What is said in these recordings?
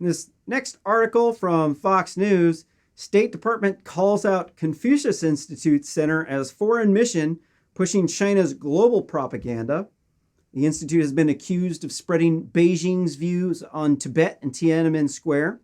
In this next article from Fox News, State Department calls out Confucius Institute Center as foreign mission, pushing China's global propaganda. The institute has been accused of spreading Beijing's views on Tibet and Tiananmen Square.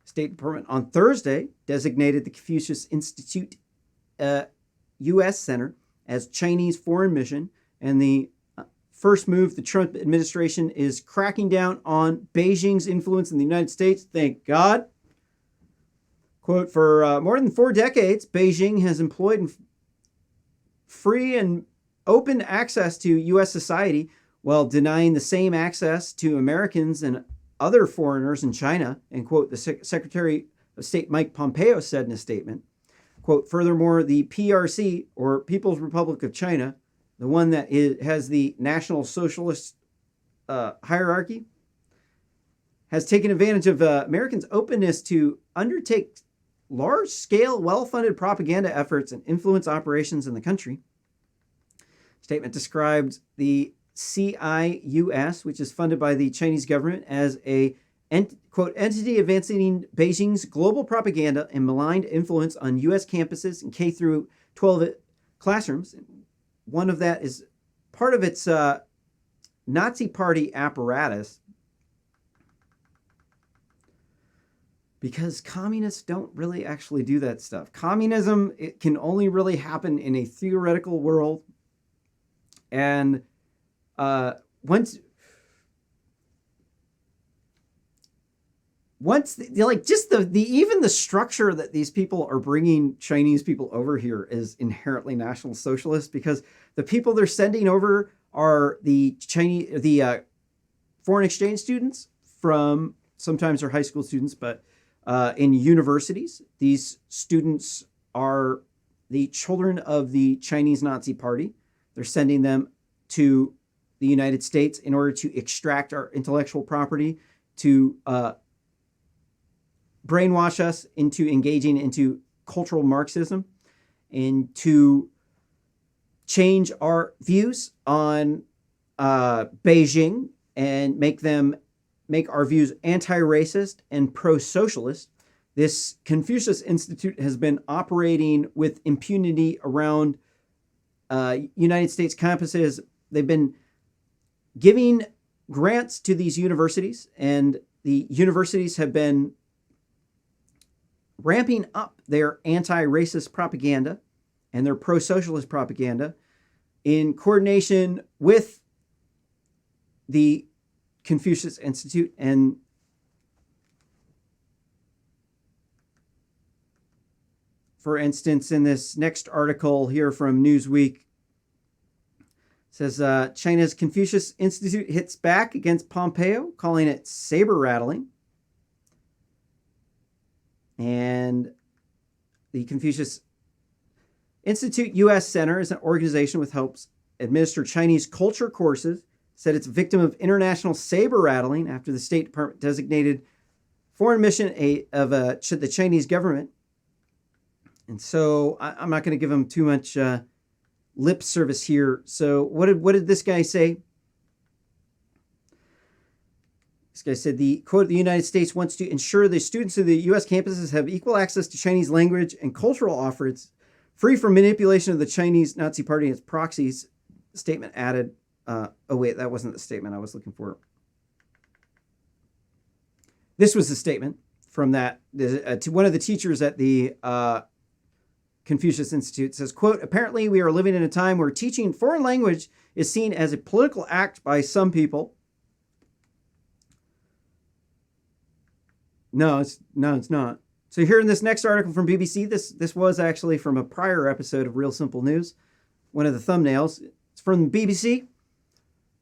State Department on Thursday designated the Confucius Institute U.S. Center as Chinese foreign mission, and the first move the Trump administration is cracking down on Beijing's influence in the United States. Thank God. Quote, for more than 4 decades, Beijing has employed free and open access to U.S. society while denying the same access to Americans and other foreigners in China, and quote, the Secretary of State Mike Pompeo said in a statement. Quote, furthermore, the PRC, or People's Republic of China, the one that has the National Socialist hierarchy, has taken advantage of Americans' openness to undertake large-scale, well-funded propaganda efforts and influence operations in the country. Statement described the CIUS, which is funded by the Chinese government, as a, quote, entity advancing Beijing's global propaganda and malign influence on U.S. campuses and K through 12 classrooms. One of that is part of its Nazi Party apparatus, because communists don't really actually do that stuff. Communism, it can only really happen in a theoretical world. And once even the structure that these people are bringing Chinese people over here is inherently National Socialist, because the people they're sending over are the foreign exchange students from, sometimes they're high school students, but in universities. These students are the children of the Chinese Nazi Party. They're sending them to the United States in order to extract our intellectual property, to brainwash us into engaging into cultural Marxism, and to change our views on Beijing and make our views anti-racist and pro-socialist. This Confucius Institute has been operating with impunity around United States campuses. They've been giving grants to these universities, and the universities have been ramping up their anti-racist propaganda and their pro-socialist propaganda in coordination with the Confucius Institute. And for instance, in this next article here from Newsweek, says China's Confucius Institute hits back against Pompeo, calling it saber rattling. And the Confucius Institute U.S. Center is an organization which helps administer Chinese culture courses. Said it's a victim of international saber rattling after the State Department designated foreign mission of the Chinese government. And so I'm not going to give them too much lip service here. So what did this guy say? This guy said, the quote, the United States wants to ensure the students of the U.S. campuses have equal access to Chinese language and cultural offerings, free from manipulation of the Chinese Nazi Party and its proxies. The statement added, oh wait, that wasn't the statement I was looking for. This was the statement from that, to one of the teachers at the Confucius Institute. Says, quote, apparently we are living in a time where teaching foreign language is seen as a political act by some people. No, it's not. So here in this next article from BBC, this was actually from a prior episode of Real Simple News. One of the thumbnails. It's from BBC. It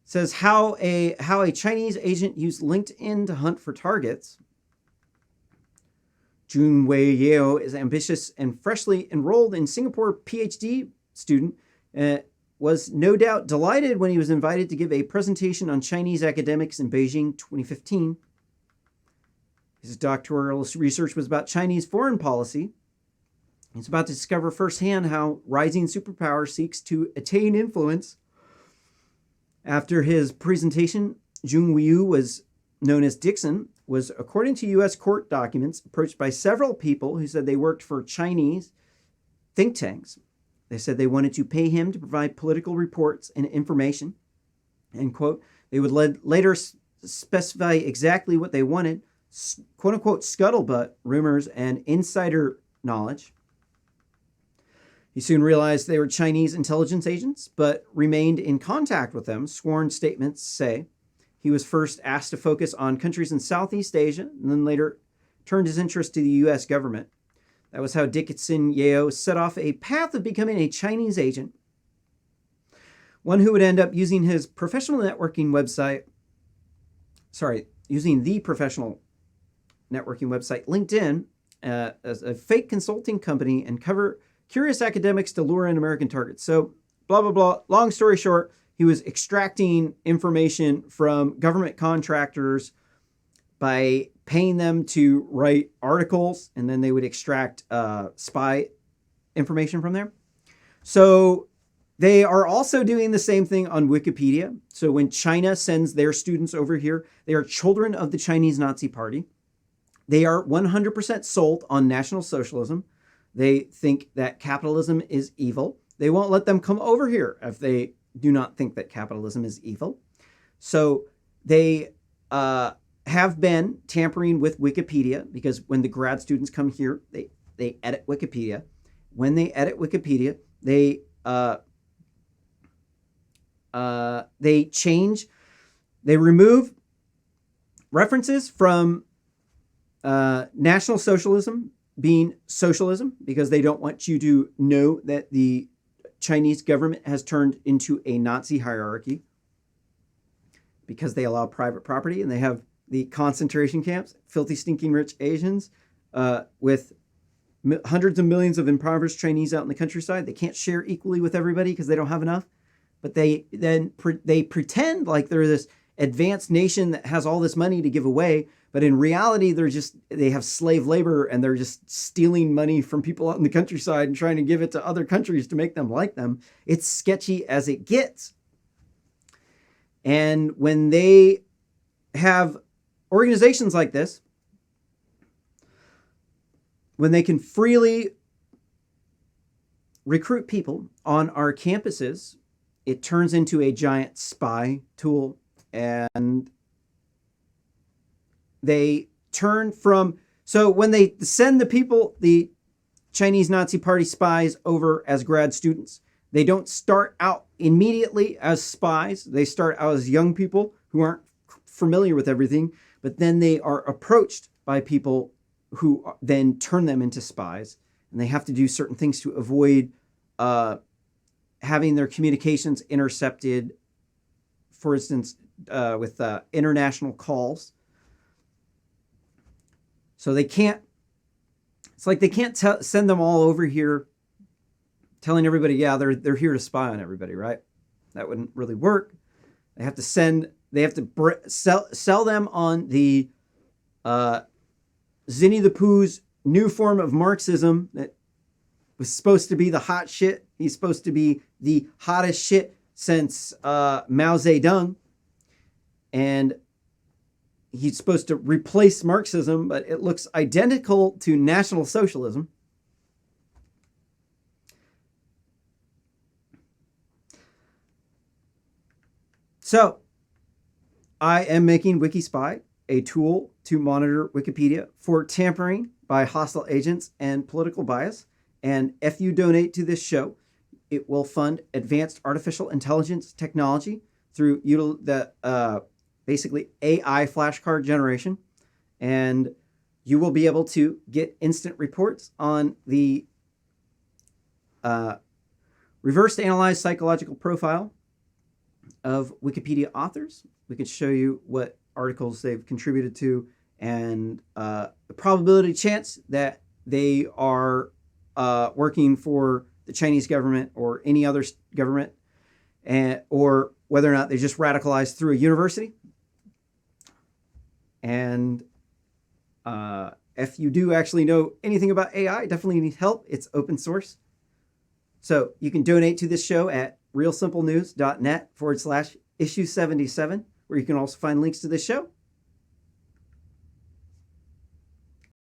says how a Chinese agent used LinkedIn to hunt for targets. Jun Wei Yeo is ambitious and freshly enrolled in Singapore PhD student. Was no doubt delighted when he was invited to give a presentation on Chinese academics in Beijing 2015. His doctoral research was about Chinese foreign policy. He's about to discover firsthand how rising superpower seeks to attain influence. After his presentation, Jun Wei was known as Dixon, was, according to U.S. court documents, approached by several people who said they worked for Chinese think tanks. They said they wanted to pay him to provide political reports and information. And, quote, they would later specify exactly what they wanted, quote unquote, scuttlebutt rumors and insider knowledge. He soon realized they were Chinese intelligence agents, but remained in contact with them. Sworn statements say he was first asked to focus on countries in Southeast Asia, and then later turned his interest to the U.S. government. That was how Dickinson Yeo set off a path of becoming a Chinese agent, one who would end up using his professional networking website, using the professional networking website LinkedIn as a fake consulting company and cover curious academics to lure in American targets. So, blah, blah, blah. Long story short, he was extracting information from government contractors by paying them to write articles, and then they would extract spy information from there. So they are also doing the same thing on Wikipedia. So when China sends their students over here, they are children of the Chinese Nazi Party. They are 100% sold on National Socialism. They think that capitalism is evil. They won't let them come over here if they do not think that capitalism is evil. So they have been tampering with Wikipedia, because when the grad students come here, they edit Wikipedia. When they edit Wikipedia, they remove references from National Socialism being socialism, because they don't want you to know that the Chinese government has turned into a Nazi hierarchy, because they allow private property and they have the concentration camps, filthy, stinking rich Asians with hundreds of millions of impoverished Chinese out in the countryside. They can't share equally with everybody because they don't have enough. But they pretend like they're this advanced nation that has all this money to give away. But in reality, they have slave labor, and they're just stealing money from people out in the countryside and trying to give it to other countries to make them like them. It's sketchy as it gets. And when they have organizations like this, when they can freely recruit people on our campuses, it turns into a giant spy tool. And they turn from, so when they send the people, the Chinese Nazi Party spies over as grad students, they don't start out immediately as spies. They start out as young people who aren't familiar with everything, but then they are approached by people who then turn them into spies, and they have to do certain things to avoid having their communications intercepted, for instance, with international calls. So they can't, it's like they can't send them all over here telling everybody, yeah, they're here to spy on everybody, right? That wouldn't really work. They have to sell them on the Zinni the Pooh's new form of Marxism that was supposed to be the hot shit. He's supposed to be the hottest shit since Mao Zedong. And he's supposed to replace Marxism, but it looks identical to National Socialism. So, I am making WikiSpy a tool to monitor Wikipedia for tampering by hostile agents and political bias. And if you donate to this show, it will fund advanced artificial intelligence technology through basically AI flashcard generation. And you will be able to get instant reports on the reverse analyzed psychological profile of Wikipedia authors. We can show you what articles they've contributed to and the probability chance that they are working for the Chinese government or any other government, or whether or not they just radicalized through a university. And if you do actually know anything about AI, definitely need help. It's open source. So you can donate to this show at realsimplenews.net/issue77, where you can also find links to this show